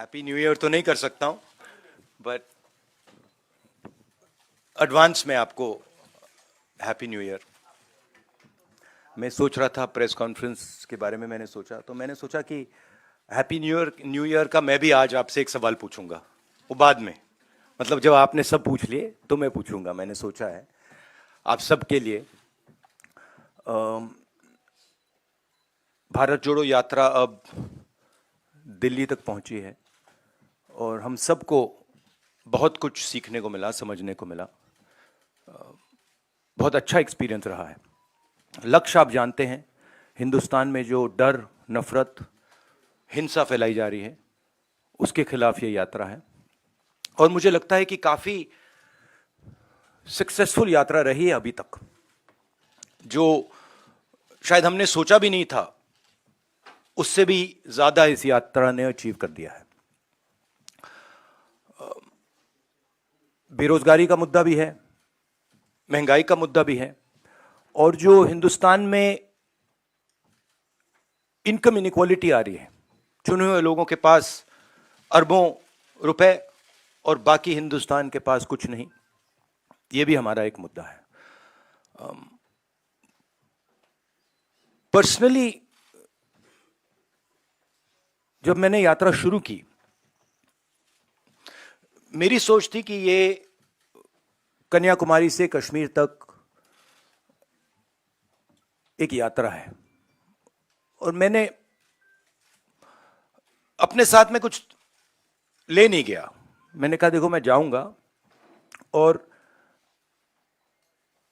Happy new year तो नहीं कर सकता हूं, बट एडवांस में आपको हैप्पी न्यू ईयर। मैं सोच रहा था प्रेस कॉन्फ्रेंस के बारे में, मैंने सोचा कि हैप्पी न्यू ईयर का मैं भी आज आपसे एक सवाल पूछूंगा, वो बाद में, मतलब जब आपने सब पूछ लिए तो मैं पूछूंगा। मैंने सोचा है आप सबके लिए भारत जोड़ो यात्रा अब दिल्ली तक पहुंची है और हम सबको बहुत कुछ सीखने को मिला, समझने को मिला। बहुत अच्छा एक्सपीरियंस रहा है। लक्ष्य आप जानते हैं, हिंदुस्तान में जो डर, नफरत, हिंसा फैलाई जा रही है, उसके खिलाफ ये यात्रा है। और मुझे लगता है कि काफी सक्सेसफुल यात्रा रही है अभी तक, जो शायद हमने सोचा भी नहीं था, उससे भी ज्यादा इस यात्रा ने अचीव कर दिया है। बेरोजगारी का मुद्दा भी है, महंगाई का मुद्दा भी है, और जो हिंदुस्तान में इनकम इनइक्वालिटी आ रही है, चुने हुए लोगों के पास अरबों रुपए और बाकी हिंदुस्तान के पास कुछ नहीं, ये भी हमारा एक मुद्दा है। पर्सनली जब मैंने यात्रा शुरू की, मेरी सोच थी कि ये कन्याकुमारी से कश्मीर तक एक यात्रा है, और मैंने अपने साथ में कुछ ले नहीं गया। मैंने कहा देखो, मैं जाऊंगा और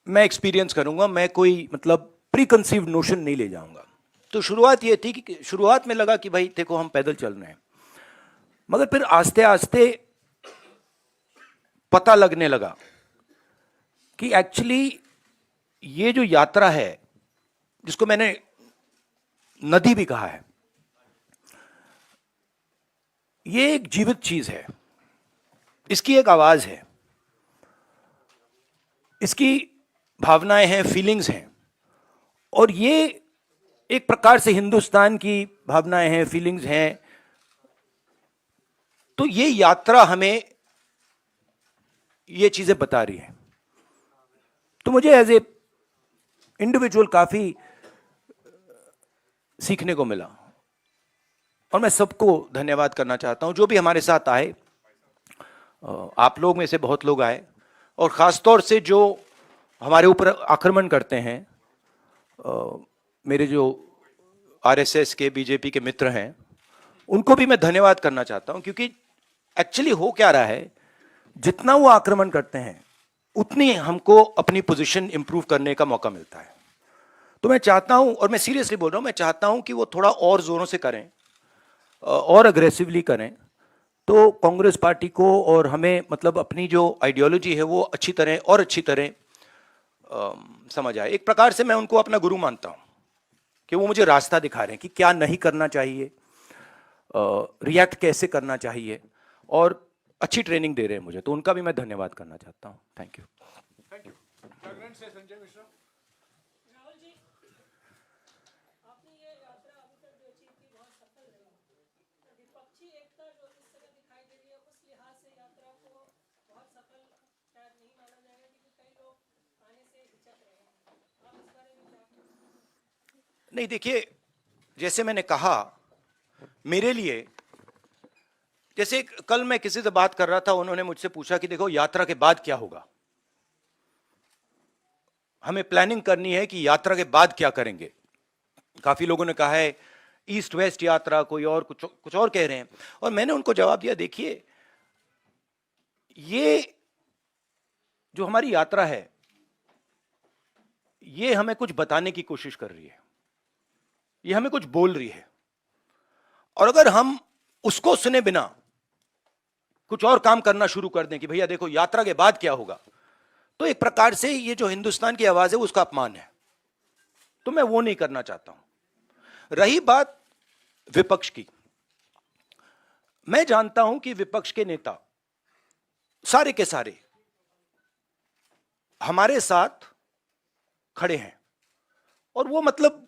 मैं एक्सपीरियंस करूंगा, मैं कोई मतलब प्री कंसीव्ड नोशन नहीं ले जाऊंगा। तो शुरुआत ये थी कि शुरुआत में लगा कि भाई देखो हम पैदल चल रहे हैं, मगर फिर आस्ते आस्ते पता लगने लगा कि एक्चुअली ये जो यात्रा है, जिसको मैंने नदी भी कहा है, ये एक जीवित चीज है, इसकी एक आवाज है, इसकी भावनाएं हैं, फीलिंग्स हैं, और ये एक प्रकार से हिंदुस्तान की भावनाएं हैं, फीलिंग्स हैं। तो ये यात्रा हमें ये चीजें बता रही है। तो मुझे एज ए इंडिविजुअल काफी सीखने को मिला, और मैं सबको धन्यवाद करना चाहता हूं जो भी हमारे साथ आए। आप लोग में से बहुत लोग आए, और खासतौर से जो हमारे ऊपर आक्रमण करते हैं, मेरे जो आरएसएस के, बीजेपी के मित्र हैं, उनको भी मैं धन्यवाद करना चाहता हूं, क्योंकि एक्चुअली हो क्या रहा है, जितना वो आक्रमण करते हैं उतनी हमको अपनी पोजीशन इंप्रूव करने का मौका मिलता है। तो मैं चाहता हूं, और मैं सीरियसली बोल रहा हूं, मैं चाहता हूं कि वो थोड़ा और जोरों से करें और अग्रेसिवली करें, तो कांग्रेस पार्टी को और हमें, मतलब अपनी जो आइडियोलॉजी है वो अच्छी तरह समझ आए। एक प्रकार से मैं उनको अपना गुरु मानता हूं कि वो मुझे रास्ता दिखा रहे हैं कि क्या नहीं करना चाहिए, रिएक्ट कैसे करना चाहिए, और अच्छी ट्रेनिंग दे रहे हैं मुझे, तो उनका भी मैं धन्यवाद करना चाहता हूं। Thank you. Thank you. Jagran से संजय मिश्रा। राहुल जी, आपने ये यात्रा अभी तक जो अचीव की बहुत सफल रही। विपक्षी एकता जो इस समय दिखाई दे रही है, उस लिहाज से यात्रा को बहुत सफल शायद नहीं माना जाएगा, क्योंकि कई लोग आने से हिचक रहे हैं। आप इस बारे में क्या कहेंगे? नहीं, देखिए, जैसे मैंने कहा, मेरे लिए, जैसे कल मैं किसी से बात कर रहा था, उन्होंने मुझसे पूछा कि देखो यात्रा के बाद क्या होगा, हमें प्लानिंग करनी है कि यात्रा के बाद क्या करेंगे। काफी लोगों ने कहा है ईस्ट वेस्ट यात्रा, कोई और कुछ और कह रहे हैं, और मैंने उनको जवाब दिया, देखिए ये जो हमारी यात्रा है, ये हमें कुछ बताने की कोशिश कर रही है, ये हमें कुछ बोल रही है, और अगर हम उसको सुने बिना कुछ और काम करना शुरू कर दें कि भैया देखो यात्रा के बाद क्या होगा, तो एक प्रकार से ये जो हिंदुस्तान की आवाज है उसका अपमान है। तो मैं वो नहीं करना चाहता हूं। रही बात विपक्ष की, मैं जानता हूं कि विपक्ष के नेता सारे के सारे हमारे साथ खड़े हैं, और वो मतलब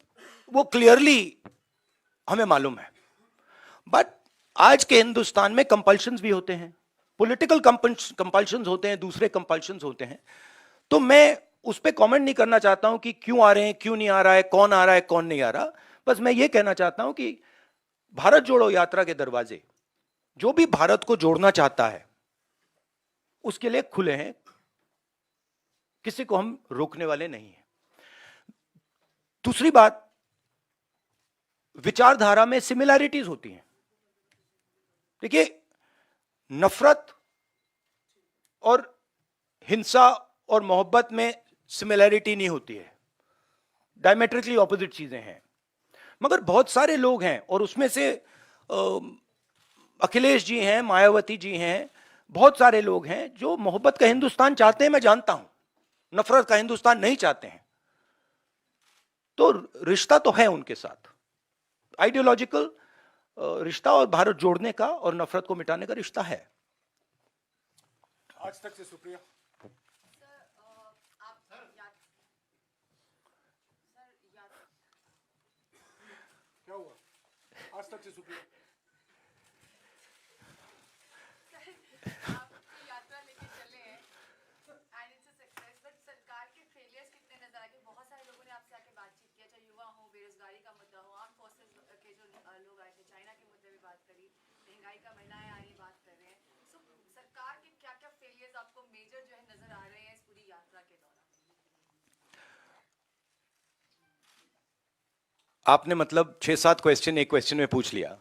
वो क्लियरली हमें मालूम है। बट आज के हिंदुस्तान में कंपल्शंस भी होते हैं, पॉलिटिकल कंपल्शंस होते हैं, दूसरे कंपल्शंस होते हैं। तो मैं उस पर कमेंट नहीं करना चाहता हूं कि क्यों आ रहे हैं, क्यों नहीं आ रहा है, कौन आ रहा है, कौन नहीं आ रहा। बस मैं ये कहना चाहता हूं कि भारत जोड़ो यात्रा के दरवाजे जो भी भारत को जोड़ना चाहता है उसके लिए खुले हैं, किसी को हम रोकने वाले नहीं हैं। दूसरी बात, विचारधारा में सिमिलैरिटीज होती हैं। देखिए, नफरत और हिंसा और मोहब्बत में सिमिलैरिटी नहीं होती है, डायमेट्रिकली ऑपोजिट चीजें हैं। मगर बहुत सारे लोग हैं, और उसमें से अखिलेश जी हैं, मायावती जी हैं, बहुत सारे लोग हैं जो मोहब्बत का हिंदुस्तान चाहते हैं, मैं जानता हूं, नफरत का हिंदुस्तान नहीं चाहते हैं। तो रिश्ता तो है उनके साथ, आइडियोलॉजिकल रिश्ता, और भारत जोड़ने का और नफरत को मिटाने का रिश्ता है। आज तक से सुप्रिया। क्या हुआ? आज तक से सुप्रिया। यात्रा लेके चले हैं and it's a success, but सरकार के फेलियर्स कितने नजर आए? बहुत सारे लोगों ने आपसे आके बातचीत किया, चाहे युवा हो, बेरोजगारी का मुद्दा हो, आर्म फोर्सेस के जो लोग आए थे, चाइना के मुद्दे पे बात करी, महंगाई का, महिलाएं आ रही बात कर रहे हैं। सो सरकार के क्या क्या फेलियर्स आपको मेजर जो है नजर आ रहे हैं इस पूरी यात्रा के दौरान? आपने मतलब 6-7 क्वेश्चन एक क्वेश्चन में पूछ लिया।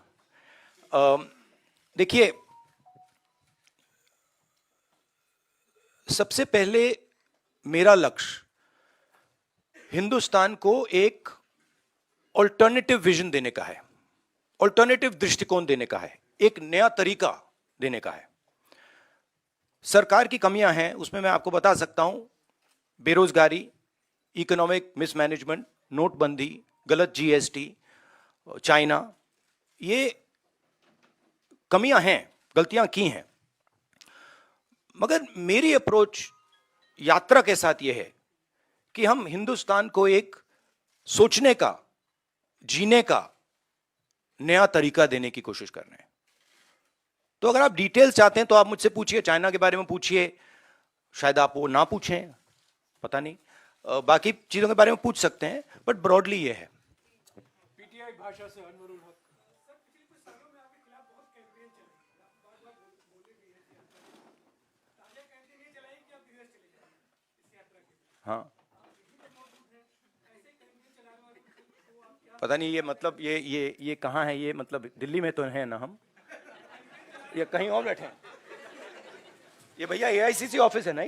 देखिए, सबसे पहले मेरा लक्ष्य हिंदुस्तान को एक ऑल्टरनेटिव विजन देने का है, ऑल्टरनेटिव दृष्टिकोण देने का है, एक नया तरीका देने का है। सरकार की कमियां हैं, उसमें मैं आपको बता सकता हूं, बेरोजगारी, इकोनॉमिक मिसमैनेजमेंट, नोटबंदी, गलत जीएसटी, चाइना, ये कमियां हैं, गलतियां की हैं। मगर मेरी अप्रोच यात्रा के साथ यह है कि हम हिंदुस्तान को एक सोचने का, जीने का नया तरीका देने की कोशिश कर रहे हैं। तो अगर आप डिटेल्स चाहते हैं तो आप मुझसे पूछिए, चाइना के बारे में पूछिए, शायद आप वो ना पूछें, पता नहीं, बाकी चीजों के बारे में पूछ सकते हैं, बट ब्रॉडली ये है। पीटीआई भाषा से अनवरुल हक। हाँ, पता नहीं ये मतलब ये कहाँ है, ये मतलब दिल्ली में तो है ना हम, ये कहीं और बैठे हैं? ये भैया एआईसीसी ऑफिस है ना,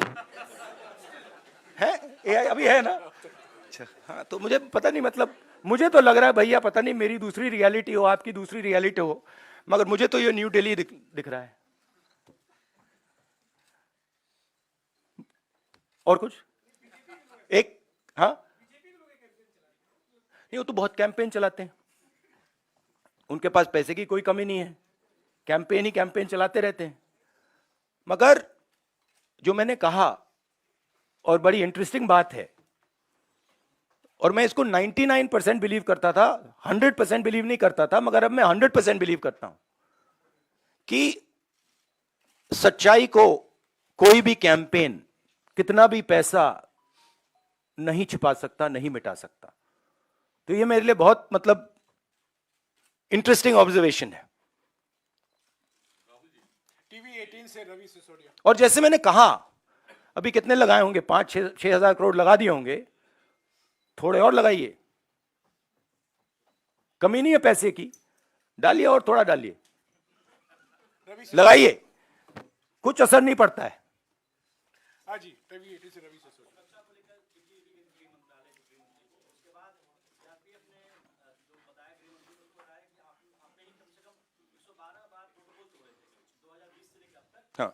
है एआई अभी है ना? अच्छा, हाँ, तो मुझे पता नहीं, मतलब मुझे तो लग रहा है भैया, पता नहीं मेरी दूसरी रियलिटी हो, आपकी दूसरी रियलिटी हो, मगर मुझे तो ये न्यू दिल्ली दिख रहा है। और कुछ एक, हाँ, नहीं, वो तो बहुत कैंपेन चलाते हैं, उनके पास पैसे की कोई कमी नहीं है, कैंपेन ही कैंपेन चलाते रहते हैं। मगर जो मैंने कहा, और बड़ी इंटरेस्टिंग बात है, और मैं इसको 99% बिलीव करता था, 100% बिलीव नहीं करता था, मगर अब मैं 100% बिलीव करता हूं कि सच्चाई को कोई भी कैंपेन, कितना भी पैसा नहीं छिपा सकता, नहीं मिटा सकता। तो ये मेरे लिए बहुत मतलब इंटरेस्टिंग ऑब्जर्वेशन है। टीवी 18 से रवि सिसोदिया। और जैसे मैंने कहा, अभी कितने लगाए होंगे, 5-6 हजार करोड़ लगा दिए होंगे, थोड़े और लगाइए, कमी नहीं है पैसे की, डालिए और थोड़ा डालिए, लगाइए, कुछ असर नहीं पड़ता है। हाँ जी, टीवी 18 से रवि सिसोदिया। हाँ,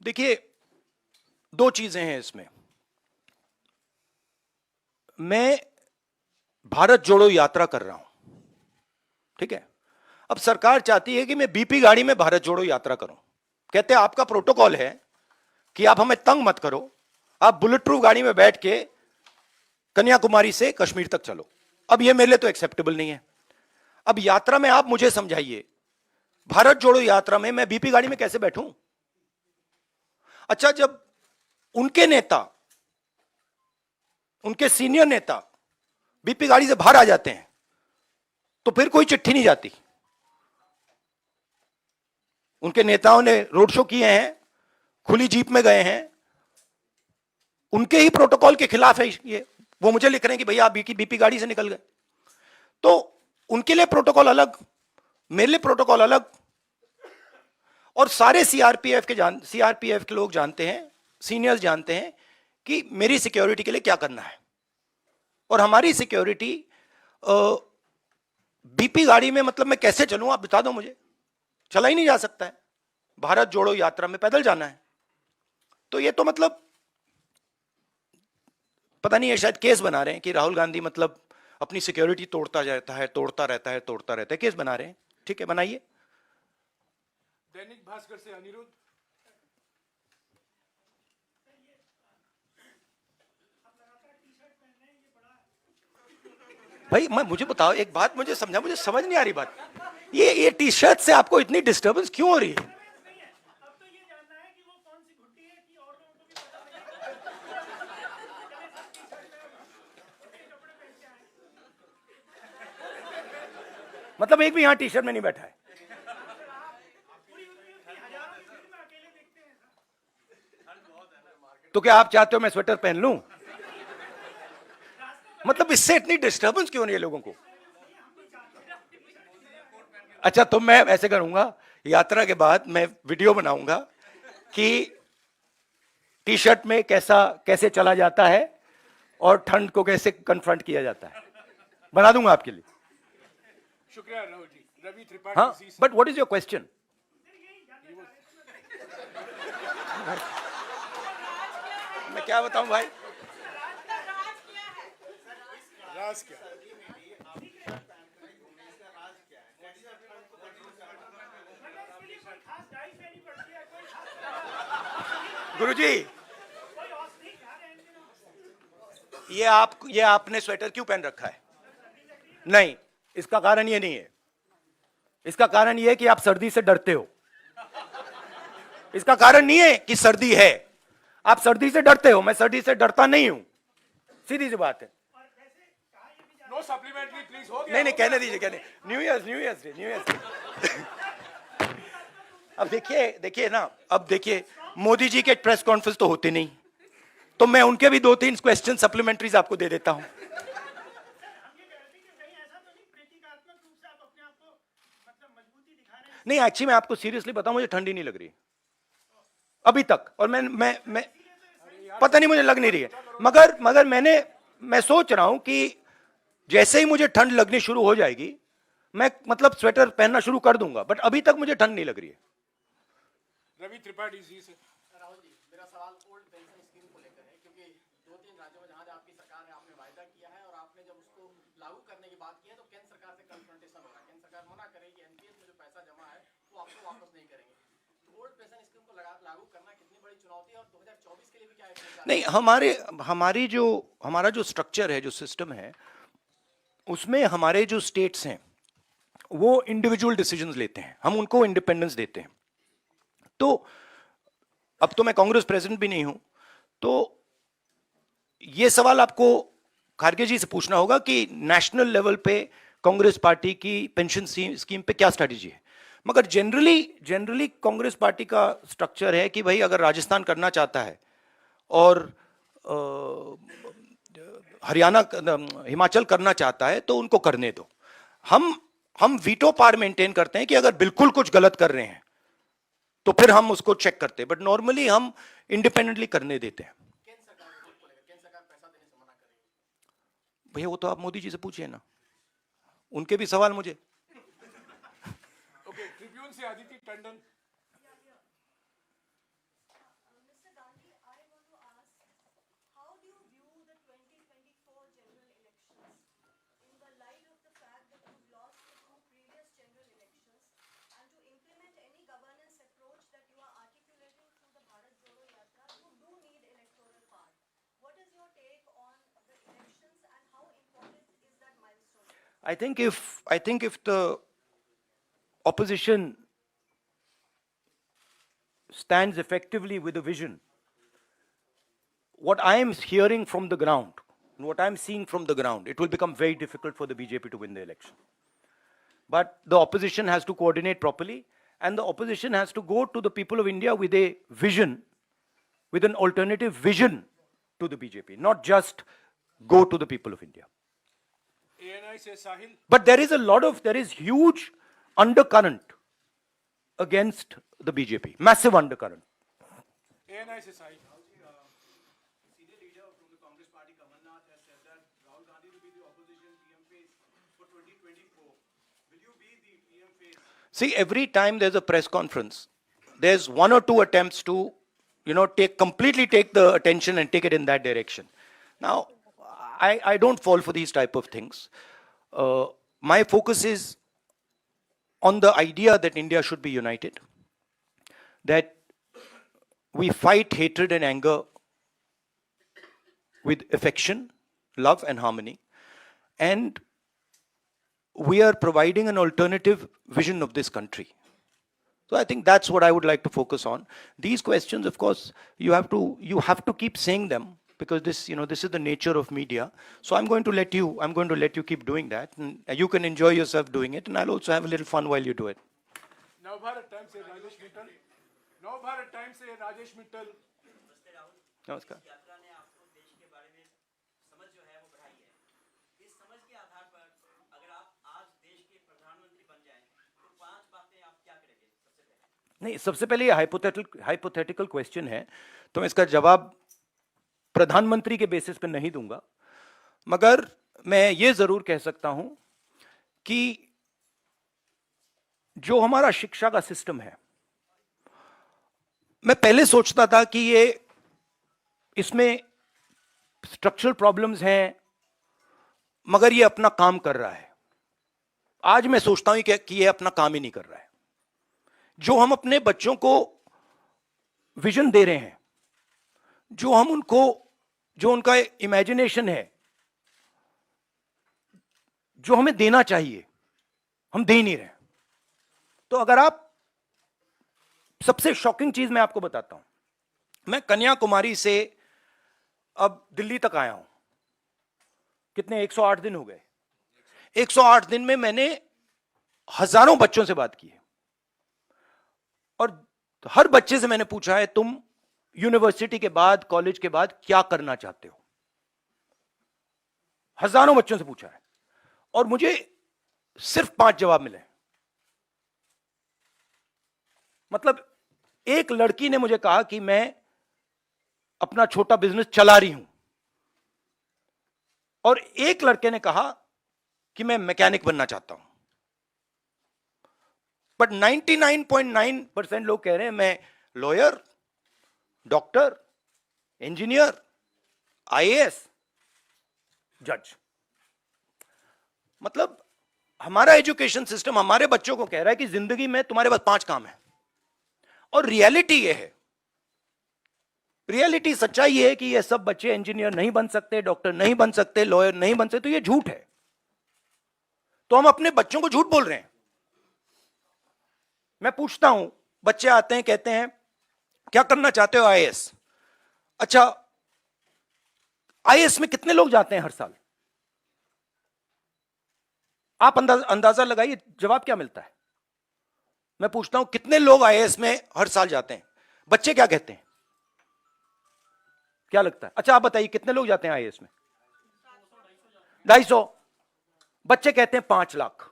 देखिए, दो चीजें हैं इसमें। मैं भारत जोड़ो यात्रा कर रहा हूं, ठीक है? अब सरकार चाहती है कि मैं बीपी गाड़ी में भारत जोड़ो यात्रा करूं। कहते हैं आपका प्रोटोकॉल है कि आप हमें तंग मत करो, आप बुलेट प्रूफ गाड़ी में बैठ के कन्याकुमारी से कश्मीर तक चलो। अब ये मेरे लिए तो एक्सेप्टेबल नहीं है। अब यात्रा में आप मुझे समझाइए, भारत जोड़ो यात्रा में मैं बीपी गाड़ी में कैसे बैठूं? अच्छा, जब उनके नेता, उनके सीनियर नेता बीपी गाड़ी से बाहर आ जाते हैं तो फिर कोई चिट्ठी नहीं जाती। उनके नेताओं ने रोड शो किए हैं, खुली जीप में गए हैं, उनके ही प्रोटोकॉल के खिलाफ है ये। वो मुझे लिख रहे हैं कि भैया आप बीपी गाड़ी से निकल गए, तो उनके लिए प्रोटोकॉल अलग, मेरे लिए प्रोटोकॉल अलग। और सारे सीआरपीएफ के लोग जानते हैं, सीनियर्स जानते हैं कि मेरी सिक्योरिटी के लिए क्या करना है। और हमारी सिक्योरिटी बीपी गाड़ी में, मतलब मैं कैसे चलूं, आप बता दो मुझे। चला ही नहीं जा सकता है, भारत जोड़ो यात्रा में पैदल जाना है। तो ये तो मतलब पता नहीं है, शायद केस बना रहे हैं कि राहुल गांधी मतलब अपनी सिक्योरिटी तोड़ता रहता है, तोड़ता रहता है, केस बना रहे हैं। ठीक है, बनाइए। दैनिक भास्कर से अनिरुद्ध। भाई मुझे बताओ एक बात, मुझे समझा, मुझे समझ नहीं आ रही बात। ये टी शर्ट से आपको इतनी डिस्टर्बेंस क्यों हो रही है? अब तो ये जानना है कि वो कौन सी घुट्टी है कि और लोगों को भी पता लगे। मतलब एक भी यहां टी शर्ट में नहीं बैठा है? तो क्या आप चाहते हो मैं स्वेटर पहन लूं? मतलब इससे इतनी डिस्टर्बेंस क्यों नहीं है लोगों को? अच्छा, तो मैं ऐसे करूंगा, यात्रा के बाद मैं वीडियो बनाऊंगा कि टी शर्ट में कैसे चला जाता है और ठंड को कैसे कन्फ्रंट किया जाता है, बना दूंगा आपके लिए। शुक्रिया राहुल जी। रवि त्रिपाठी हाँ, जी से। But what is your question? मैं क्या बताऊं भाई? राज क्या? गुरुजी, ये आपने स्वेटर क्यों पहन रखा है? नहीं, इसका कारण ये नहीं है। इसका कारण ये है कि आप सर्दी से डरते हो। इसका कारण नहीं है कि सर्दी है, आप सर्दी से डरते हो। मैं सर्दी से डरता नहीं हूं, सीधी सी बात है। नो सप्लीमेंट्री प्लीज, हो गया। नहीं, कहने दीजिए, कहने। New years day. अब देखिए ना, अब देखिए मोदी जी के प्रेस कॉन्फ्रेंस तो होते नहीं, तो मैं उनके भी 2-3 क्वेश्चन सप्लीमेंट्रीज आपको दे देता हूं। नहीं, एक्चुअली मैं आपको सीरियसली बताऊं, मुझे ठंडी नहीं लग रही अभी तक। और मैं पता नहीं, मुझे लग नहीं रही है। मगर मैं सोच रहा हूं कि जैसे ही मुझे ठंड लगनी शुरू हो जाएगी, मैं मतलब स्वेटर पहनना शुरू कर दूंगा, बट अभी तक मुझे ठंड नहीं लग रही है। रवि त्रिपाठी जी से। राहुल जी, मेरा सवाल ओल्ड पेंशन स्कीम को लेकर है, क्योंकि 2-3 राज्यों में जहां आपकी सरकार है, आपने वायदा किया है और आपने जब उसको लागू करने की बात की है तो केंद्र सरकार से कन्फ्रंटेशन हो रहा है। केंद्र सरकार मना करेगी, एनपीएस में जो पैसा जमा है वो आपको वापस नहीं करेंगे। तो ओल्ड पेंशन स्कीम को लागू करना कितनी बड़ी चुनौती है और 2024 के लिए भी क्या है? नहीं, हमारा जो स्ट्रक्चर है, जो सिस्टम है, उसमें हमारे जो स्टेट्स हैं वो इंडिविजुअल डिसीजंस लेते हैं, हम उनको इंडिपेंडेंस देते हैं। तो अब तो मैं कांग्रेस प्रेसिडेंट भी नहीं हूं, तो ये सवाल आपको खारगे जी से पूछना होगा कि नेशनल लेवल पे कांग्रेस पार्टी की पेंशन स्कीम पे क्या स्ट्रैटेजी है। मगर जनरली कांग्रेस पार्टी का स्ट्रक्चर है कि भाई अगर राजस्थान करना चाहता है और हरियाणा, हिमाचल करना चाहता है तो उनको करने दो। हम वीटो पावर मेंटेन करते हैं कि अगर बिल्कुल कुछ गलत कर रहे हैं तो फिर हम उसको चेक करते हैं, बट नॉर्मली हम इंडिपेंडेंटली करने देते हैं। भैया वो तो आप मोदी जी से पूछिए ना, उनके भी सवाल मुझे। ओके, ट्रिब्यून से Aditya Tandon. Mr. Gandhi, I want to ask, how do you view the 2024 general elections in the light of the fact that you've lost the 2 previous general elections, and to implement any governance approach that you are articulating through the Bharat Jodo Yatra, you do need electoral power. What is your take on the elections and how important is that milestone? I think if the opposition stands effectively with a vision, what I am hearing from the ground, and what I'm seeing from the ground, it will become very difficult for the BJP to win the election. But the opposition has to coordinate properly, and the opposition has to go to the people of India with a vision, with an alternative vision to the BJP, not just go to the people of India. ANI से साहिल, But there is huge undercurrent against the BJP, massive undercurrent. ANI से साहिल. Senior leader from the Congress Party, Kamal Nath, has said that Rahul Gandhi will be the opposition PM face for 2024. Will you be the PM face? See, every time there's a press conference, there's one or two attempts to, completely take the attention and take it in that direction. Now, I don't fall for these type of things. My focus is on the idea that India should be united, that we fight hatred and anger with affection, love and harmony, and we are providing an alternative vision of this country. So I think that's what I would like to focus on. These questions, of course, you have to keep saying them, because this is the nature of media. So I'm going to let you keep doing that, and you can enjoy yourself doing it, and I'll also have a little fun while you do it. Navbharat times से Rajesh Mittal. Navbharat times से Rajesh Mittal. Namaskar. यात्रा ने आपको देश के बारे में समझ जो है वो बढ़ाई है. इस समझ के आधार पर अगर आप आज देश के प्रधानमंत्री बन जाएं तो 5 बातें आप क्या करेंगे सबसे पहले? नहीं, सबसे पहले ये हाइपोथेटिकल क्वेश्चन है, तो मैं इसका जवाब प्रधानमंत्री के बेसिस पे नहीं दूंगा, मगर मैं ये जरूर कह सकता हूं कि जो हमारा शिक्षा का सिस्टम है, मैं पहले सोचता था कि इसमें स्ट्रक्चरल प्रॉब्लम्स हैं, मगर ये अपना काम कर रहा है. आज मैं सोचता हूं कि ये अपना काम ही नहीं कर रहा है. जो हम अपने बच्चों को विजन दे रहे हैं, जो उनका इमेजिनेशन है, जो हमें देना चाहिए, हम दे नहीं रहे. तो अगर आप, सबसे शॉकिंग चीज मैं आपको बताता हूं. मैं कन्याकुमारी से अब दिल्ली तक आया हूं. कितने 108 दिन हो गए. 108 दिन में मैंने हजारों बच्चों से बात की है, और हर बच्चे से मैंने पूछा है, तुम यूनिवर्सिटी के बाद, कॉलेज के बाद क्या करना चाहते हो. हजारों बच्चों से पूछा है, और मुझे सिर्फ 5 जवाब मिले. मतलब एक लड़की ने मुझे कहा कि मैं अपना छोटा बिजनेस चला रही हूं, और एक लड़के ने कहा कि मैं मैकेनिक बनना चाहता हूं. बट 99.9% लोग कह रहे हैं मैं लॉयर, डॉक्टर, इंजीनियर, आईएएस, जज. मतलब हमारा एजुकेशन सिस्टम हमारे बच्चों को कह रहा है कि जिंदगी में तुम्हारे पास 5 काम है. और रियलिटी ये है, रियलिटी सच्चाई ये है कि ये सब बच्चे इंजीनियर नहीं बन सकते, डॉक्टर नहीं बन सकते, लॉयर नहीं बन सकते. तो ये झूठ है. तो हम अपने बच्चों को झूठ बोल रहे हैं. मैं पूछता हूं, बच्चे आते हैं, कहते हैं क्या करना चाहते हो? आईएएस. अच्छा, आईएएस में कितने लोग जाते हैं हर साल? आप अंदाजा लगाइए, जवाब क्या मिलता है. मैं पूछता हूं कितने लोग आईएएस में हर साल जाते हैं? बच्चे क्या कहते हैं? क्या लगता है? अच्छा, आप बताइए कितने लोग जाते हैं आईएएस में? 250. बच्चे कहते हैं 5 लाख,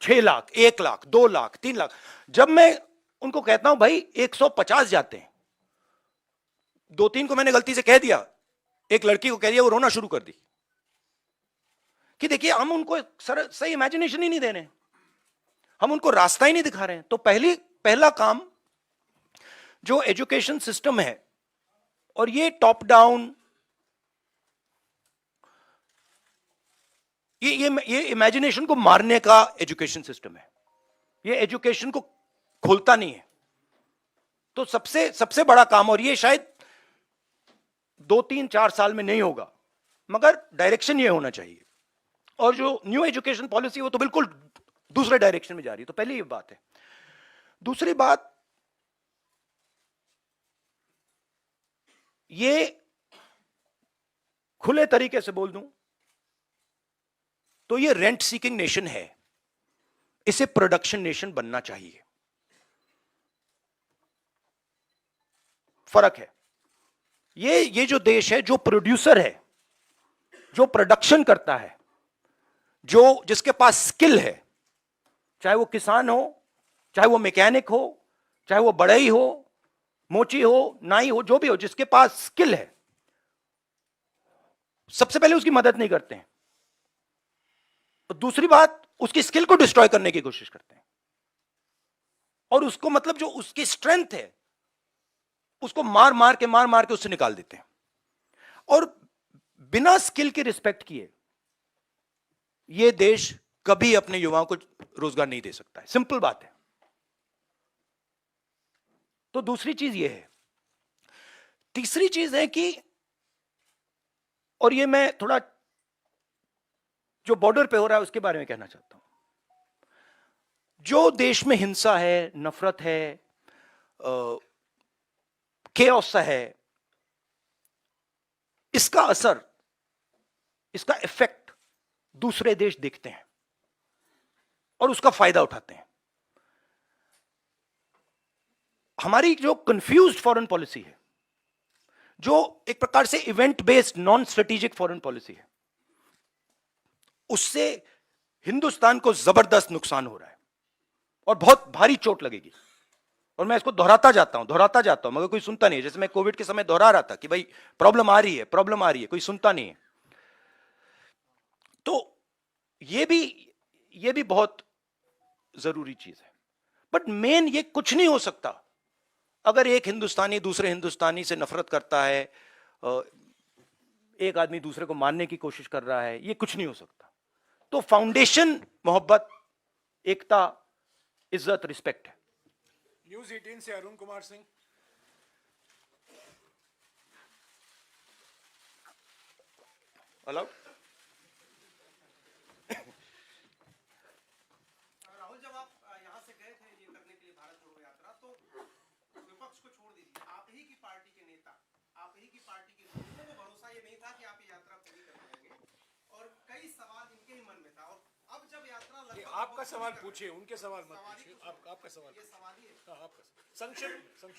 6 लाख, 1 लाख, 2 लाख, 3 लाख. जब मैं उनको कहता हूं भाई 150 जाते हैं, 2-3 को मैंने गलती से कह दिया, एक लड़की को कह दिया, वो रोना शुरू कर दी कि देखिए हम उनको सही इमेजिनेशन ही नहीं दे रहे हैं, हम उनको रास्ता ही नहीं दिखा रहे हैं. तो पहला काम जो एजुकेशन सिस्टम है, और ये टॉप डाउन, ये इमेजिनेशन को मारने का एजुकेशन सिस्टम है. ये एजुकेशन को खोलता नहीं है. तो सबसे बड़ा काम, और ये शायद 2-3-4 साल में नहीं होगा, मगर डायरेक्शन ये होना चाहिए. और जो न्यू एजुकेशन पॉलिसी वो तो बिल्कुल दूसरे डायरेक्शन में जा रही है। तो पहली ये बात है। दूसरी बात, ये खुले तरीके से बोल दूं तो ये रेंट सीकिंग नेशन है, इसे प्रोडक्शन नेशन बनना चाहिए। फर्क है। ये जो देश है, जो प्रोड्यूसर है, जो प्रोडक्शन करता है, जो जिसके पास स्किल है, चाहे वो किसान हो, चाहे वो मैकेनिक हो, चाहे वो बढ़ई हो, मोची हो, नाई हो, जो भी हो, जिसके पास स्किल है, सबसे पहले उसकी मदद नहीं करते हैं। तो दूसरी बात, उसकी स्किल को डिस्ट्रॉय करने की कोशिश करते हैं, और उसको मतलब जो उसकी स्ट्रेंथ है उसको मार मार के उससे निकाल देते हैं, और बिना स्किल के रिस्पेक्ट किए यह देश कभी अपने युवाओं को रोजगार नहीं दे सकता है। सिंपल बात है। तो दूसरी चीज यह है। तीसरी चीज है कि, और ये मैं थोड़ा जो बॉर्डर पे हो रहा है उसके बारे में कहना चाहता हूं। जो देश में हिंसा है, नफरत है, केओस है, इसका असर, इसका इफेक्ट दूसरे देश देखते हैं और उसका फायदा उठाते हैं। हमारी जो कंफ्यूज्ड फॉरेन पॉलिसी है, जो एक प्रकार से event based non strategic foreign policy है, उससे हिंदुस्तान को जबरदस्त नुकसान हो रहा है और बहुत भारी चोट लगेगी। और मैं इसको दोहराता जाता हूं मगर कोई सुनता नहीं है। जैसे मैं कोविड के समय दोहरा रहा था कि भाई प्रॉब्लम आ रही है, कोई सुनता नहीं है। तो ये भी बहुत जरूरी चीज है। बट मेन ये कुछ नहीं हो सकता अगर एक हिंदुस्तानी दूसरे हिंदुस्तानी से नफरत करता है, एक आदमी दूसरे को मारने की कोशिश कर रहा है, ये कुछ नहीं हो सकता। तो फाउंडेशन मोहब्बत, एकता, इज्जत, रिस्पेक्ट है। न्यूज 18 से अरुण कुमार सिंह। अलाउड। राहुल, जब आप यहाँ से गए थे ये करने के लिए भारत जोड़ो यात्रा, तो विपक्ष को छोड़ दीजिए, आप ही की पार्टी के नेता, आप ही की पार्टी के लोगों को भरोसा ये नहीं था कि आप ये यात्रा पूरी कर पाएंगे, और कई सवाल इनके ही मन में था। और अब जब यात्रा आपका सवाल पूछिए, उनके सवाल मत पूछिए। आपका सवाल, ये सवाल ही है। हाँ, आपका संक्षिप्त में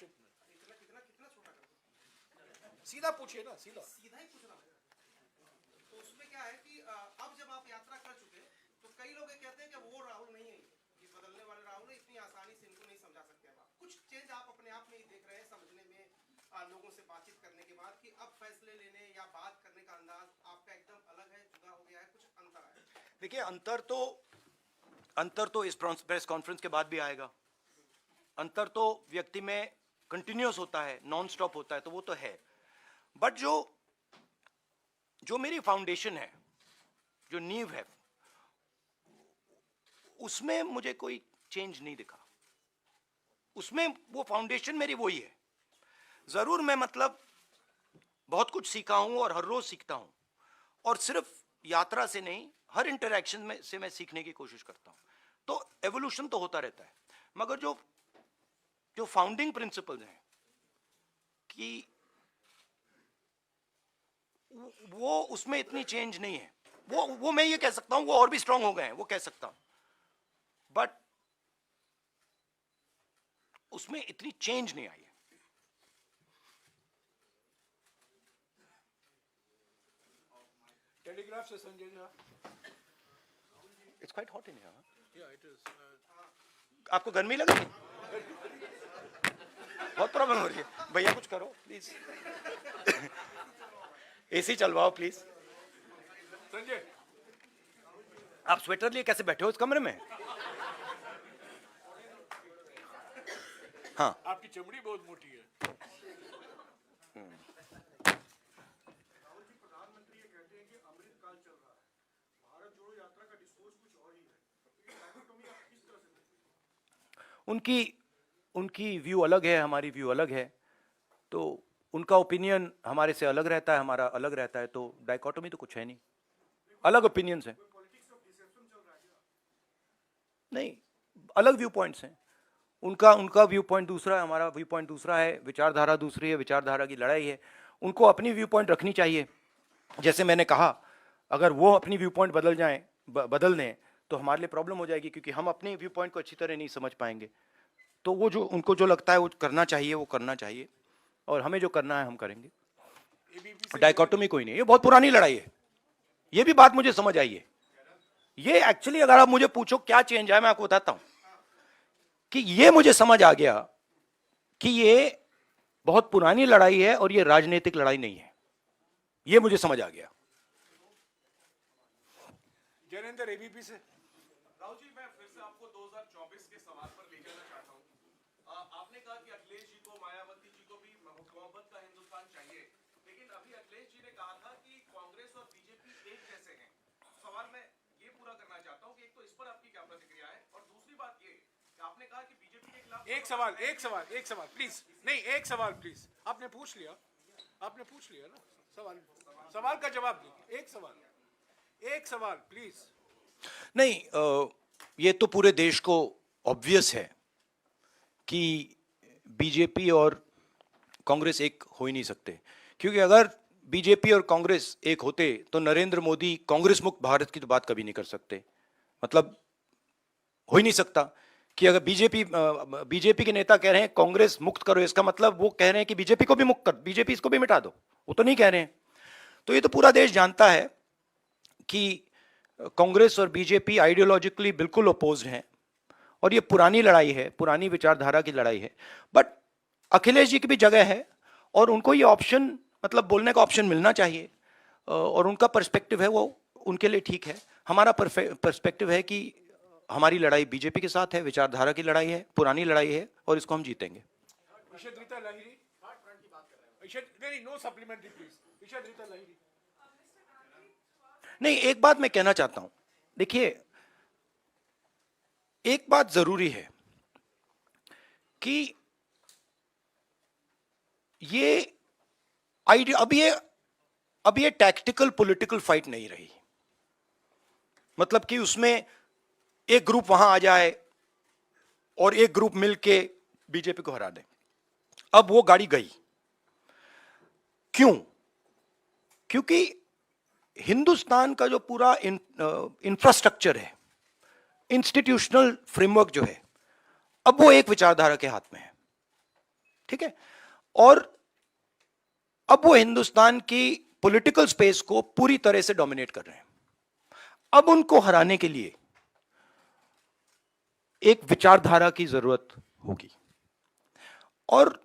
कितना कितना कितना छोटा कर दो, सीधा पूछिए ना, सीधा ही पूछना है। तो उसमें क्या है कि अब जब आप यात्रा कर चुके, तो कई लोग ये कहते हैं कि वो राहुल नहीं है, ये बदलने वाले राहुल है, इतनी आसानी से इनको नहीं समझा सकते। अब कुछ चेंज आप अपने आप में ही देख रहे हैं, समझने में, लोगों से बातचीत करने के बाद, कि अब फैसले लेने या बात करने का अंदाज आपका एकदम अलग है, जुदा हो गया है, कुछ अंतर आया? देखिए, अंतर तो इस प्रेस कॉन्फ्रेंस के बाद भी आएगा। अंतर तो व्यक्ति में कंटिन्यूअस होता है, नॉन स्टॉप होता है, तो वो तो है। बट जो मेरी फाउंडेशन है, जो नींव है, उसमें मुझे कोई चेंज नहीं दिखा। उसमें वो फाउंडेशन मेरी वही है। जरूर मैं मतलब बहुत कुछ सीखा हूं और हर रोज सीखता हूं, और सिर्फ यात्रा से नहीं, हर इंटरैक्शन में से मैं सीखने की कोशिश करता हूं। तो एवोल्यूशन तो होता रहता है, मगर जो फाउंडिंग प्रिंसिपल्स हैं कि वो उसमें इतनी चेंज नहीं है। वो मैं ये कह सकता हूं वो और भी स्ट्रांग हो गए हैं, वो कह सकता हूं, बट उसमें इतनी चेंज नहीं आई है। टेलीग्राफ से Sanjay Jha. It's quite hot in here. Yeah, it is. आपको गर्मी लग रही है? बहुत प्रॉब्लम हो रही है। भैया कुछ करो प्लीज। एसी चलवाओ प्लीज। संजय, आप स्वेटर लिए कैसे बैठे हो इस कमरे में? हाँ, आपकी चमड़ी बहुत मोटी है। प्रधानमंत्री ये कहते हैं कि अमृतकाल चल रहा है, भारत जोड़ो यात्रा का डिस्कोर्स कुछ और ही है। किस तरह से उनकी व्यू अलग है, हमारी व्यू अलग है, तो उनका ओपिनियन हमारे से अलग रहता है, हमारा अलग रहता है, तो डाइकोटोमी तो कुछ है नहीं, अलग ओपिनियंस हैं। नहीं, अलग व्यू पॉइंट्स हैं। उनका उनका व्यू पॉइंट दूसरा है, हमारा व्यू पॉइंट दूसरा है, विचारधारा दूसरी है, विचारधारा की लड़ाई है। उनको अपनी व्यू पॉइंट रखनी चाहिए। जैसे मैंने कहा, अगर वो अपनी व्यू पॉइंट बदल जाएं, बदल दें, तो हमारे लिए प्रॉब्लम हो जाएगी, क्योंकि हम अपने व्यू पॉइंट को अच्छी तरह नहीं समझ पाएंगे। तो वो जो उनको जो लगता है वो करना चाहिए, वो करना चाहिए, और हमें जो करना है हम करेंगे। डाइकोटोमी कोई नहीं, ये बहुत पुरानी लड़ाई है। ये भी बात मुझे समझ आई है। ये एक्चुअली अगर आप मुझे पूछो क्या चेंज है, मैं आपको बताता हूं कि ये मुझे समझ आ गया कि ये बहुत पुरानी लड़ाई है और ये राजनीतिक लड़ाई नहीं है। ये मुझे समझ आ गया। जैनेंद्र एबीपी से। राहुल जी, मैं फिर से आपको 2024 के सवाल पर ले जाना चाहता हूं। आपने कहा कि अखिलेश जी को, मायावती जी को भी मोहब्बत का हिंदुस्तान चाहिए, लेकिन अभी अखिलेश जी ने कहा था कि कांग्रेस और बीजेपी एक जैसे हैं। सवाल मैं ये पूरा करना चाहता हूं कि एक तो इस पर आपकी क्या प्रतिक्रिया है, और दूसरी बात ये कि आपने कहा कि बीजेपी के खिलाफ एक सवाल प्लीज, नहीं एक सवाल प्लीज। आपने पूछ लिया ना सवाल का जवाब दीजिए। एक सवाल प्लीज। नहीं, ये तो पूरे देश को ऑब्वियस है कि बीजेपी और कांग्रेस एक हो ही नहीं सकते, क्योंकि अगर बीजेपी और कांग्रेस एक होते तो नरेंद्र मोदी कांग्रेस मुक्त भारत की तो बात कभी नहीं कर सकते। मतलब हो ही नहीं सकता कि अगर बीजेपी के नेता कह रहे हैं कांग्रेस मुक्त करो, इसका मतलब वो कह रहे हैं कि बीजेपी को भी मुक्त कर, बीजेपी इसको भी मिटा दो। वो तो नहीं कह रहे हैं। तो ये तो पूरा देश जानता है कि कांग्रेस और बीजेपी आइडियोलॉजिकली बिल्कुल अपोज्ड हैं, और ये पुरानी लड़ाई है, पुरानी विचारधारा की लड़ाई है। बट अखिलेश जी की भी जगह है, और उनको ये ऑप्शन, मतलब बोलने का ऑप्शन मिलना चाहिए, और उनका पर्सपेक्टिव है वो उनके लिए ठीक है। हमारा पर्सपेक्टिव है कि हमारी लड़ाई बीजेपी के साथ है, विचारधारा की लड़ाई है, पुरानी लड़ाई है, और इसको हम जीतेंगे। No supplementary please. Ishrat Lahiri. नहीं, एक बात मैं कहना चाहता हूं। देखिए, एक बात जरूरी है कि ये आइडिया, अब ये टैक्टिकल पॉलिटिकल फाइट नहीं रही। मतलब कि उसमें एक ग्रुप वहां आ जाए और एक ग्रुप मिलके बीजेपी को हरा दे। अब वो गाड़ी गई। क्यों? क्योंकि हिंदुस्तान का जो पूरा इंफ्रास्ट्रक्चर है, इंस्टीट्यूशनल फ्रेमवर्क जो है, अब वो एक विचारधारा के हाथ में है। ठीक है? और अब वो हिंदुस्तान की पॉलिटिकल स्पेस को पूरी तरह से डोमिनेट कर रहे हैं। अब उनको हराने के लिए एक विचारधारा की जरूरत होगी। और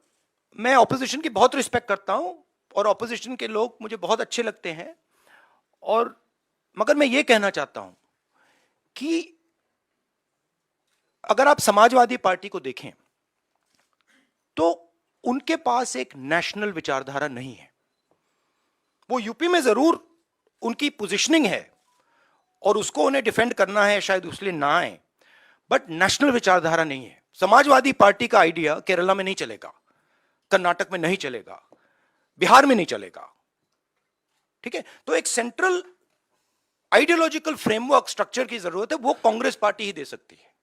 मैं ऑपोजिशन की बहुत रिस्पेक्ट करता हूं, और ऑपोजिशन के लोग मुझे बहुत अच्छे लगते हैं, और मगर मैं ये कहना चाहता हूं कि अगर आप समाजवादी पार्टी को देखें तो उनके पास एक नेशनल विचारधारा नहीं है। वो यूपी में जरूर उनकी पोजीशनिंग है और उसको उन्हें डिफेंड करना है, शायद उसलिए ना आए, बट नेशनल विचारधारा नहीं है। समाजवादी पार्टी का आइडिया केरला में नहीं चलेगा, कर्नाटक में नहीं चलेगा, बिहार में नहीं चलेगा। ठीक है? तो एक सेंट्रल आइडियोलॉजिकल फ्रेमवर्क स्ट्रक्चर की जरूरत है, वो कांग्रेस पार्टी ही दे सकती है,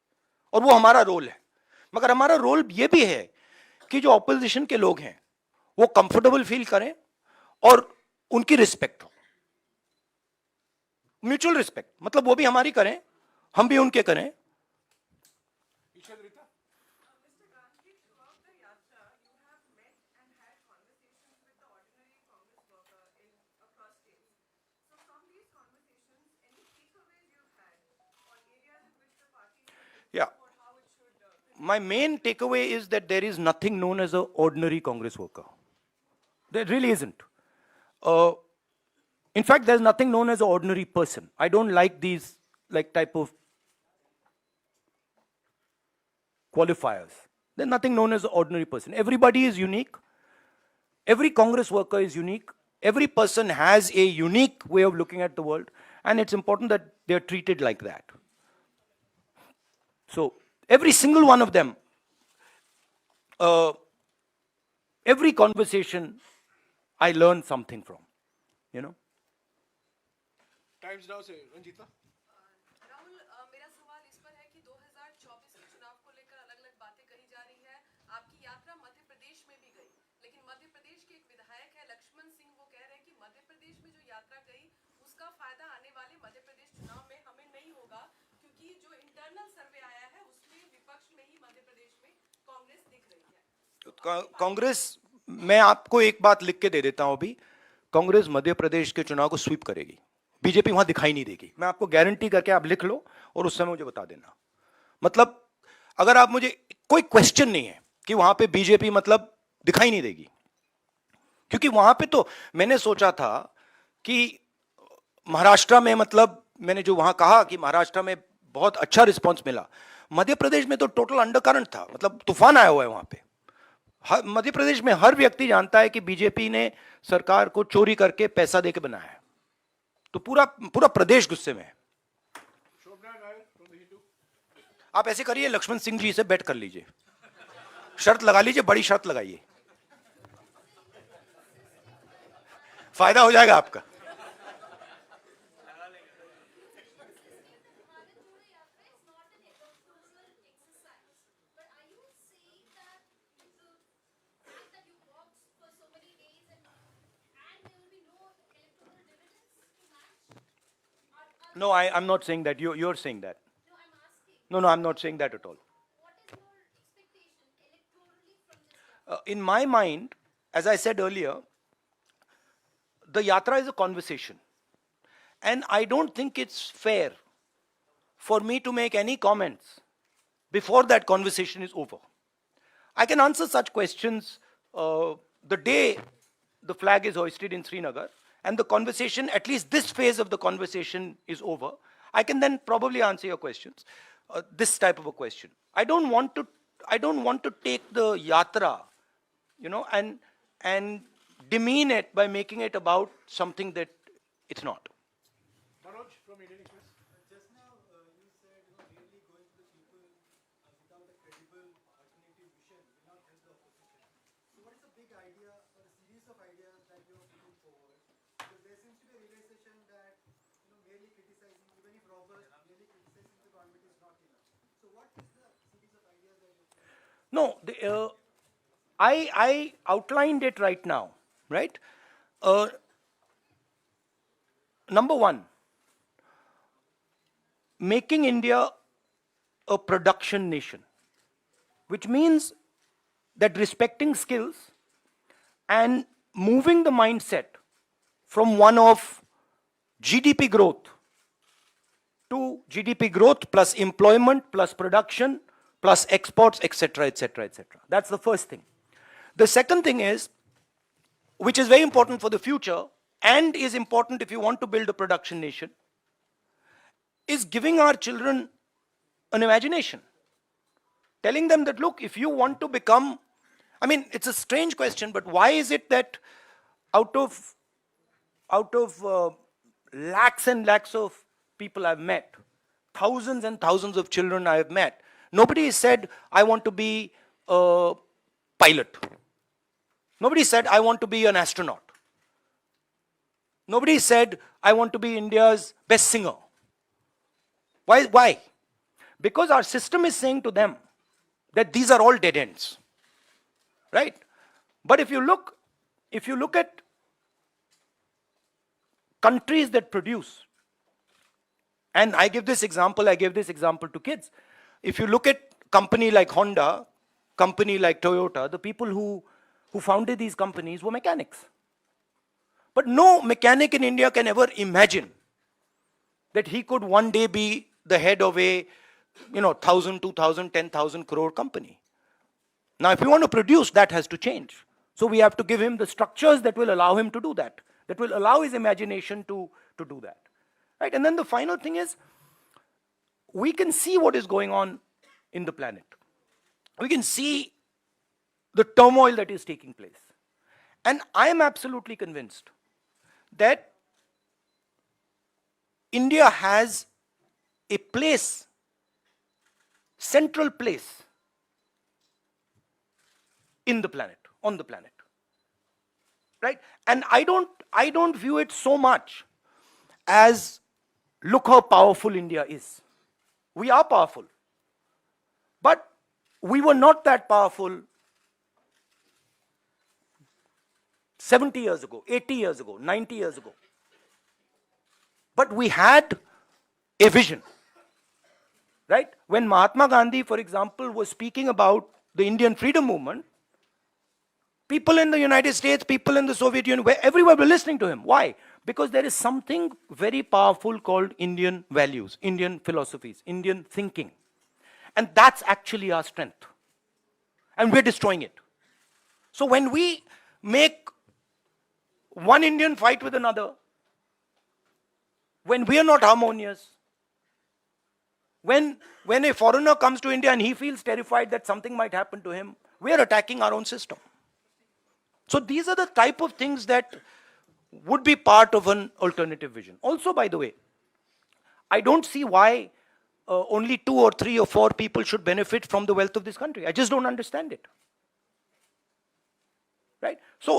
और वो हमारा रोल है। मगर हमारा रोल यह भी है कि जो ऑपोजिशन के लोग हैं वो कंफर्टेबल फील करें और उनकी रिस्पेक्ट हो, म्यूचुअल रिस्पेक्ट। मतलब वो भी हमारी करें, हम भी उनके करें। Yeah. My main takeaway is that there is nothing known as an ordinary Congress worker. There really isn't. In fact, there's nothing known as an ordinary person. I don't like these type of qualifiers. There's nothing known as an ordinary person. Everybody is unique. Every Congress worker is unique. Every person has a unique way of looking at the world, and it's important that they're treated like that. So every single one of them, every conversation, I learn something from, you know. Times now से रंजीता। राहुल, मेरा सवाल इस पर है कि 2024 कांग्रेस, मैं आपको एक बात लिख के दे देता हूं अभी, कांग्रेस मध्य प्रदेश के चुनाव को स्वीप करेगी, बीजेपी वहां दिखाई नहीं देगी। मैं आपको गारंटी करके, आप लिख लो और उस समय मुझे बता देना। मतलब अगर आप मुझे, कोई क्वेश्चन नहीं है कि वहां पे बीजेपी मतलब दिखाई नहीं देगी, क्योंकि वहां पे तो मैंने सोचा था कि महाराष्ट्र में, मतलब मैंने जो वहां कहा कि महाराष्ट्र में बहुत अच्छा रिस्पांस मिला, मध्य प्रदेश में तो टोटल अंडरकरंट था, मतलब तूफान आया हुआ है वहां पे। मध्य प्रदेश में हर व्यक्ति जानता है कि बीजेपी ने सरकार को चोरी करके पैसा देके बनाया है, तो पूरा पूरा प्रदेश गुस्से में है। आप ऐसे करिए, लक्ष्मण सिंह जी से बैट कर लीजिए, शर्त लगा लीजिए, बड़ी शर्त लगाइए, फायदा हो जाएगा आपका। No, I'm not saying that. You're saying that. No, I'm not saying that at all. In my mind, as I said earlier, the yatra is a conversation. And I don't think it's fair for me to make any comments before that conversation is over. I can answer such questions the day the flag is hoisted in Srinagar and the conversation, at least this phase of the conversation is over. I can then probably answer your questions, this type of a question. I don't want to take the yatra, and demean it by making it about something that it's not. Just now, you said, really going to the people without a credible alternative vision will not help the opposition. So what is the big idea or a series of ideas that you are putting forward? Because there seems to be a realization that, merely criticizing, even if robust, merely criticizing the government is not enough. So what is the series of ideas that you are putting? No, I outlined it right now, right? Number one, making India a production nation, which means that respecting skills and moving the mindset from one of GDP growth to GDP growth plus employment plus production plus exports, etc., etc., etc. That's the first thing. The second thing is, which is very important for the future and is important if you want to build a production nation, is giving our children an imagination. Telling them that, look, if you want to become, I mean, it's a strange question, but why is it that out of lakhs and lakhs of people I've met, thousands and thousands of children I have met, nobody said, I want to be a pilot. Nobody said, I want to be an astronaut. Nobody said, I want to be India's best singer. Why? Because our system is saying to them that these are all dead ends. Right? But if you look at countries that produce, and I gave this example to kids. If you look at company like Honda, company like Toyota, the people who founded these companies were mechanics. But no mechanic in India can ever imagine that he could one day be the head of a 1,000, 2,000, 10,000 crore company. Now, if you want to produce, that has to change. So we have to give him the structures that will allow him to do that will allow his imagination to do that. Right? And then the final thing is, we can see what is going on in the planet. We can see the turmoil that is taking place. And I am absolutely convinced that India has a place, central place in the planet, on the planet. Right? And I don't view it so much as, look how powerful India is. We are powerful. But we were not that powerful 70 years ago, 80 years ago, 90 years ago. But we had a vision. Right? When Mahatma Gandhi, for example, was speaking about the Indian freedom movement, People in the United States, people in the Soviet Union, where everywhere were listening to him. Why? Because there is something very powerful called Indian values, Indian philosophies, Indian thinking. And that's actually our strength. And we're destroying it. So when we make one Indian fight with another, when we are not harmonious, when a foreigner comes to India and he feels terrified that something might happen to him, we are attacking our own system. So these are the type of things that would be part of an alternative vision. Also, by the way, I don't see why only 2 or 3 or 4 people should benefit from the wealth of this country. I just don't understand it. Right? So,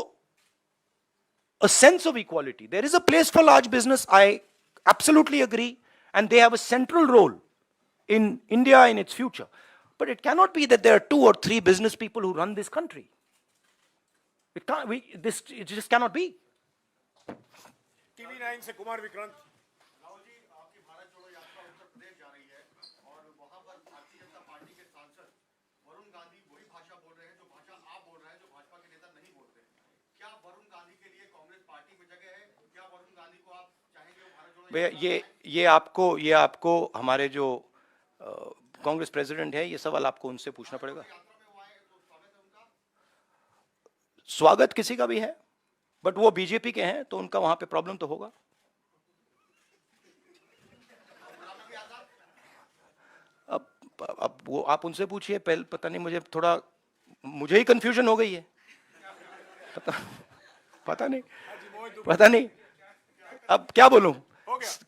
a sense of equality. There is a place for large business, I absolutely agree, and they have a central role in India in its future. But it cannot be that there are 2 or 3 business people who run this country. It just cannot be. TV9 से कुमार विक्रांत। राहुल जी, आपकी भारत जोड़ो यात्रा उत्तर प्रदेश जा रही है और वहां पर भारतीय जनता पार्टी के सांसद वरुण गांधी वही भाषा बोल रहे हैं जो भाषा आप बोल रहे हैं, जो भाजपा के नेता नहीं बोल रहे हैं। क्या वरुण गांधी के लिए कांग्रेस पार्टी में जगह है? क्या वरुण गांधी को आप चाहेंगे वो भारत जोड़ो भैया, ये आपको हमारे जो कांग्रेस प्रेसिडेंट है, ये सवाल आपको उनसे पूछना पड़ेगा। यात्रा में वो आए तो स्वागत है उनका? स्वागत किसी का भी है, बट वो बीजेपी के हैं तो उनका वहां पे प्रॉब्लम तो होगा। अब वो आप उनसे पूछिए, पहले पता नहीं, मुझे ही कंफ्यूजन हो गई है। पता नहीं अब क्या बोलूं।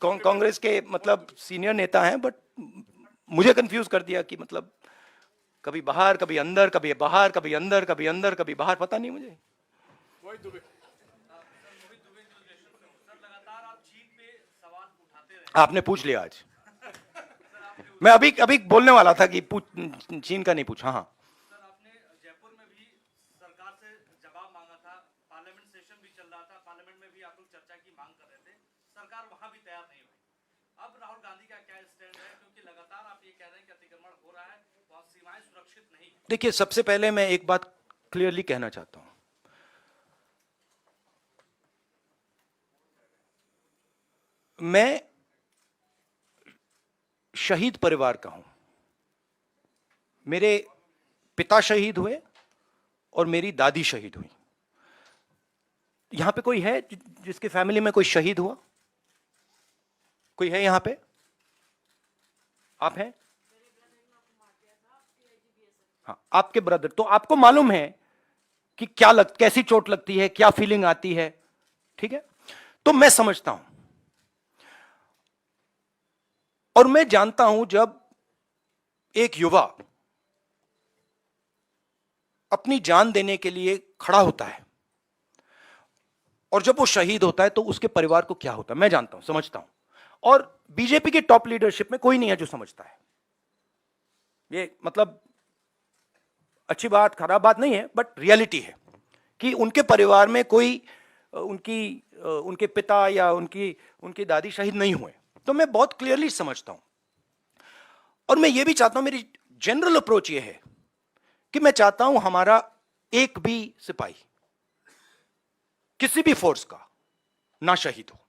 कांग्रेस के मतलब सीनियर नेता हैं, बट मुझे कंफ्यूज कर दिया कि मतलब कभी बाहर, कभी अंदर, कभी बाहर, कभी अंदर, कभी अंदर, कभी बाहर, पता नहीं मुझे। आपने पूछ लिया आज। मैं अभी बोलने वाला था कि चीन का नहीं पूछा। हाँ, सर, आपने जयपुर में भी सरकार से जवाब मांगा था, पार्लियामेंट सेशन भी चल रहा था, पार्लियामेंट में भी आप लोग चर्चा की मांग कर रहे थे, सरकार वहां भी तैयार नहीं हुई। अब राहुल गांधी का क्या स्टैंड है, क्योंकि लगातार आप ये कह रहे हैं कि अतिक्रमण हो रहा है, वहां सीमाएं सुरक्षित नहीं। देखिए, सबसे पहले मैं एक बात क्लियरली कहना चाहता हूं। मैं शहीद परिवार का हूं। मेरे पिता शहीद हुए और मेरी दादी शहीद हुई। यहां पे कोई है जिसके फैमिली में कोई शहीद हुआ? कोई है यहां पे? आप हैं? हाँ, आपके ब्रदर। तो आपको मालूम है कि कैसी चोट लगती है, क्या फीलिंग आती है। ठीक है, तो मैं समझता हूं और मैं जानता हूं जब एक युवा अपनी जान देने के लिए खड़ा होता है और जब वो शहीद होता है तो उसके परिवार को क्या होता है, मैं जानता हूं, समझता हूं। और बीजेपी के टॉप लीडरशिप में कोई नहीं है जो समझता है। ये मतलब अच्छी बात, खराब बात नहीं है, बट रियलिटी है कि उनके परिवार में कोई उनके पिता या उनकी दादी शहीद नहीं हुए। तो मैं बहुत क्लियरली समझता हूं और मैं ये भी चाहता हूं, मेरी जनरल अप्रोच ये है कि मैं चाहता हूं हमारा एक भी सिपाही किसी भी फोर्स का ना शहीद हो।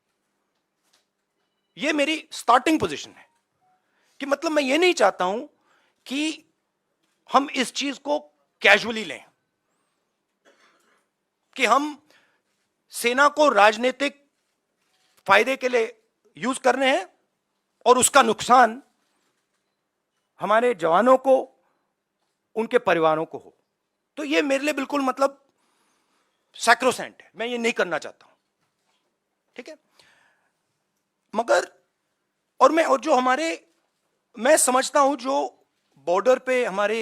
ये मेरी स्टार्टिंग पोजीशन है कि मतलब मैं ये नहीं चाहता हूं कि हम इस चीज को कैजुअली लें कि हम सेना को राजनीतिक फायदे के लिए यूज कर रहे हैं और उसका नुकसान हमारे जवानों को, उनके परिवारों को हो। तो ये मेरे लिए बिल्कुल मतलब सैक्रोसेंट है, मैं ये नहीं करना चाहता हूं। ठीक है, मगर और जो मैं समझता हूं जो बॉर्डर पे हमारे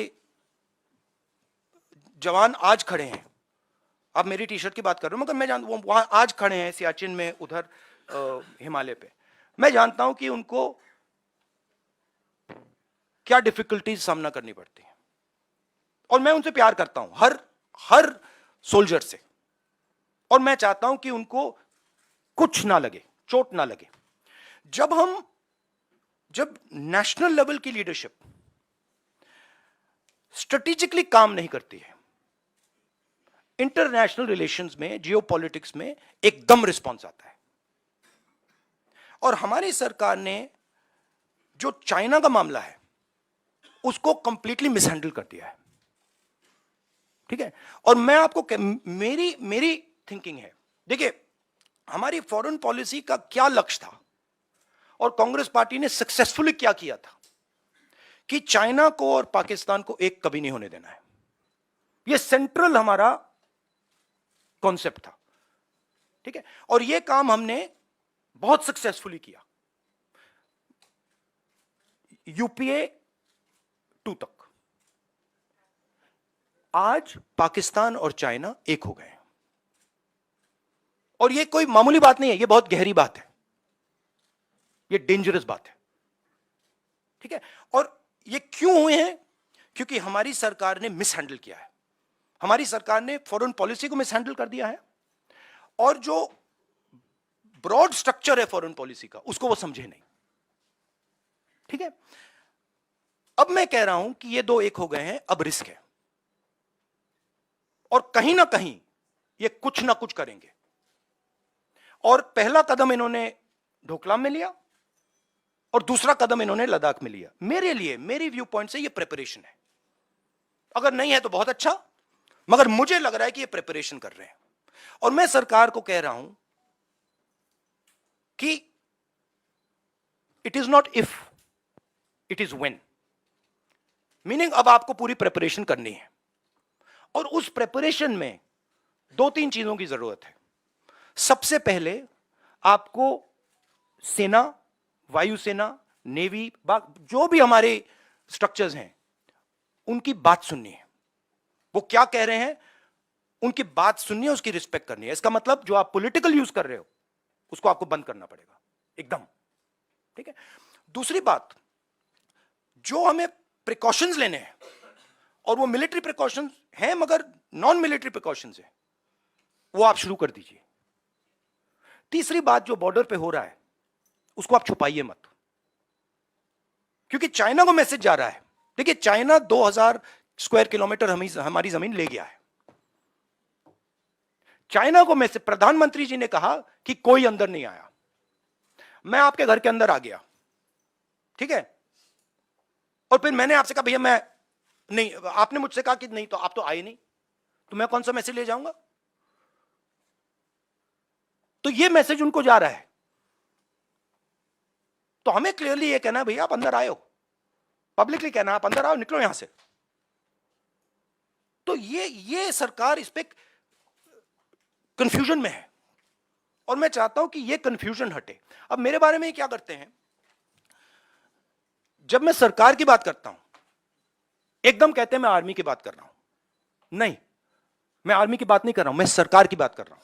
जवान आज खड़े हैं, आप मेरी टी शर्ट की बात कर रहे हो, मगर मैं जानता हूं वहां आज खड़े हैं सियाचिन में, उधर हिमालय पे। मैं जानता हूं कि उनको क्या डिफिकल्टीज सामना करनी पड़ती है और मैं उनसे प्यार करता हूं, हर सोल्जर से। और मैं चाहता हूं कि उनको कुछ ना लगे, चोट ना लगे। जब नेशनल लेवल की लीडरशिप स्ट्रेटेजिकली काम नहीं करती है इंटरनेशनल रिलेशंस में, जियोपॉलिटिक्स में एकदम रिस्पॉन्स आता है। और हमारी सरकार ने जो चाइना का मामला है उसको कंप्लीटली मिसहैंडल कर दिया है, ठीक है। और मैं आपको मेरी थिंकिंग है, देखिए हमारी फॉरेन पॉलिसी का क्या लक्ष्य था और कांग्रेस पार्टी ने सक्सेसफुली क्या किया था कि चाइना को और पाकिस्तान को एक कभी नहीं होने देना है। यह सेंट्रल हमारा कॉन्सेप्ट था, ठीक है। और यह काम हमने बहुत सक्सेसफुली किया, यूपीए 2 तक। आज पाकिस्तान और चाइना एक हो गए हैं, और यह कोई मामूली बात नहीं है, यह बहुत गहरी बात है, यह डेंजरस बात है, ठीक है। और ये क्यों हुए हैं? क्योंकि हमारी सरकार ने मिसहैंडल किया है, हमारी सरकार ने फॉरेन पॉलिसी को मिसहैंडल कर दिया है, और जो ब्रॉड स्ट्रक्चर है फॉरेन पॉलिसी का उसको वो समझे नहीं, ठीक है। अब मैं कह रहा हूं कि ये दो एक हो गए हैं, अब रिस्क है, और कहीं ना कहीं ये कुछ ना कुछ करेंगे। और पहला कदम इन्होंने ढोकलाम में लिया और दूसरा कदम इन्होंने लद्दाख में लिया। मेरे लिए, मेरी व्यू पॉइंट से ये प्रिपरेशन है। अगर नहीं है तो बहुत अच्छा, मगर मुझे लग रहा है कि ये प्रिपरेशन कर रहे हैं। और मैं सरकार को कह रहा हूं कि it is not if, it is when. Meaning अब आपको पूरी प्रिपरेशन करनी है, और उस प्रिपरेशन में 2-3 चीजों की जरूरत है। सबसे पहले आपको सेना, वायुसेना, नेवी, जो भी हमारे स्ट्रक्चर्स हैं उनकी बात सुननी है। वो क्या कह रहे हैं उनकी बात सुननी है, उसकी रिस्पेक्ट करनी है। इसका मतलब जो आप पॉलिटिकल यूज कर रहे हो उसको आपको बंद करना पड़ेगा एकदम, ठीक है। दूसरी बात, जो हमें प्रिकॉशंस लेने हैं, और वो मिलिट्री प्रिकॉशंस हैं मगर नॉन मिलिट्री प्रिकॉशंस हैं, वो आप शुरू कर दीजिए। तीसरी बात, जो बॉर्डर पे हो रहा है उसको आप छुपाइए मत, क्योंकि चाइना को मैसेज जा रहा है। देखिए चाइना 2000 स्क्वायर किलोमीटर हमारी जमीन ले गया है। चाइना को मैसेज, प्रधानमंत्री जी ने कहा कि कोई अंदर नहीं आया, मैं आपके घर के अंदर आ गया, ठीक है। और फिर मैंने आपसे कहा भैया मैं नहीं, आपने मुझसे कहा कि नहीं, तो आप तो आए नहीं, तो मैं कौन सा मैसेज ले जाऊंगा? तो ये मैसेज उनको जा रहा है। तो हमें क्लियरली ये कहना है भैया आप अंदर आए हो, पब्लिकली कहना आप अंदर आओ, निकलो यहां से। तो ये सरकार इस पे कंफ्यूजन में है, और मैं चाहता हूं कि ये कंफ्यूजन हटे। अब मेरे बारे में क्या करते हैं, जब मैं सरकार की बात करता हूं एकदम कहते हैं मैं आर्मी की बात कर रहा हूं। नहीं, मैं आर्मी की बात नहीं कर रहा हूं, मैं सरकार की बात कर रहा हूं।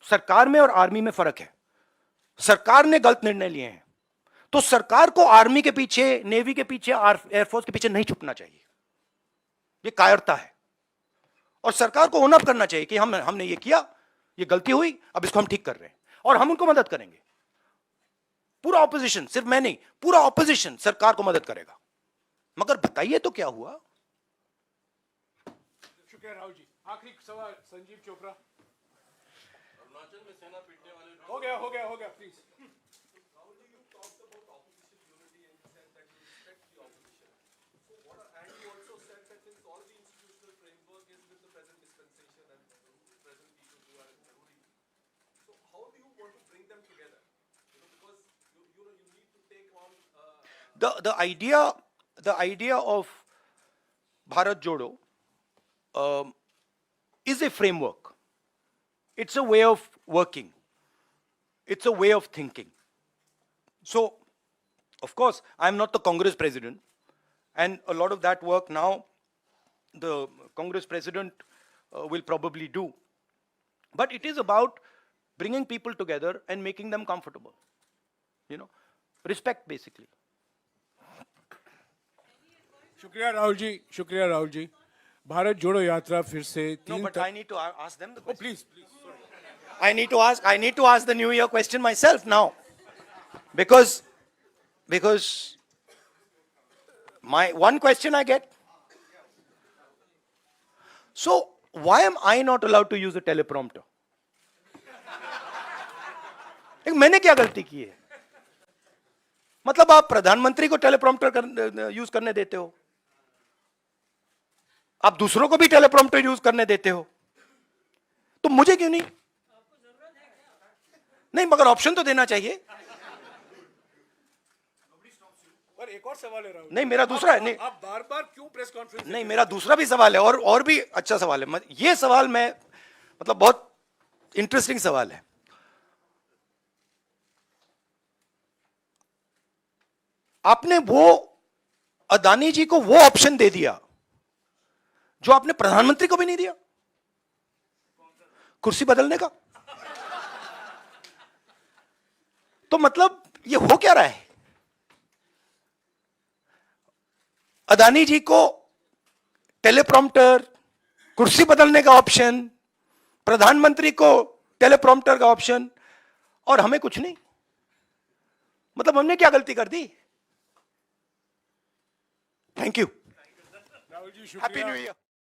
सरकार में और आर्मी में फर्क है। सरकार ने गलत निर्णय लिए हैं तो सरकार को आर्मी के पीछे, नेवी के पीछे, एयरफोर्स के पीछे नहीं छुपना चाहिए, ये कायरता है। और सरकार को ओन अप करना चाहिए कि हमने ये किया, ये गलती हुई, अब इसको हम ठीक कर रहे हैं और हम उनको मदद करेंगे। पूरा ऑपोजिशन, सिर्फ मैं नहीं, पूरा ऑपोजिशन सरकार को मदद करेगा। मगर बताइए तो क्या हुआ? शुक्रिया राहुल जी। आखिरी सवाल संजीव चोपड़ा। अरुणाचल में सेना पीटने वाले हो गया please. The idea of Bharat Jodo is a framework. It's a way of working. It's a way of thinking. So, of course, I'm not the Congress president, and a lot of that work now the Congress president will probably do. But it is about bringing people together and making them comfortable. You know, respect basically. शुक्रिया राहुल जी। भारत जोड़ो यात्रा फिर से No, 3 but I need to ask them the question. Please I need to ask the New Year question myself now, because my one question I get. So why am I not allowed to use a teleprompter? मैंने क्या गलती की है? मतलब आप प्रधानमंत्री को teleprompter use करने देते हो, आप दूसरों को भी टेलीप्रॉम्प्टर यूज करने देते हो, तो मुझे क्यों नहीं? नहीं, मगर ऑप्शन तो देना चाहिए। पर एक और सवाल है राहुल, नहीं, मेरा दूसरा है। नहीं, आप बार बार क्यों प्रेस कॉन्फ्रेंस? नहीं, मेरा दूसरा भी सवाल है, और भी अच्छा सवाल है। ये सवाल मैं मतलब बहुत इंटरेस्टिंग सवाल है। आपने वो अदानी जी को वो ऑप्शन दे दिया जो आपने प्रधानमंत्री को भी नहीं दिया, कुर्सी बदलने का। तो मतलब ये हो क्या रहा है? अदानी जी को टेलीप्रॉम्प्टर, कुर्सी बदलने का ऑप्शन, प्रधानमंत्री को टेलीप्रॉम्प्टर का ऑप्शन, और हमें कुछ नहीं। मतलब हमने क्या गलती कर दी? Thank you. Rahul ji happy शुक्रिया। New year.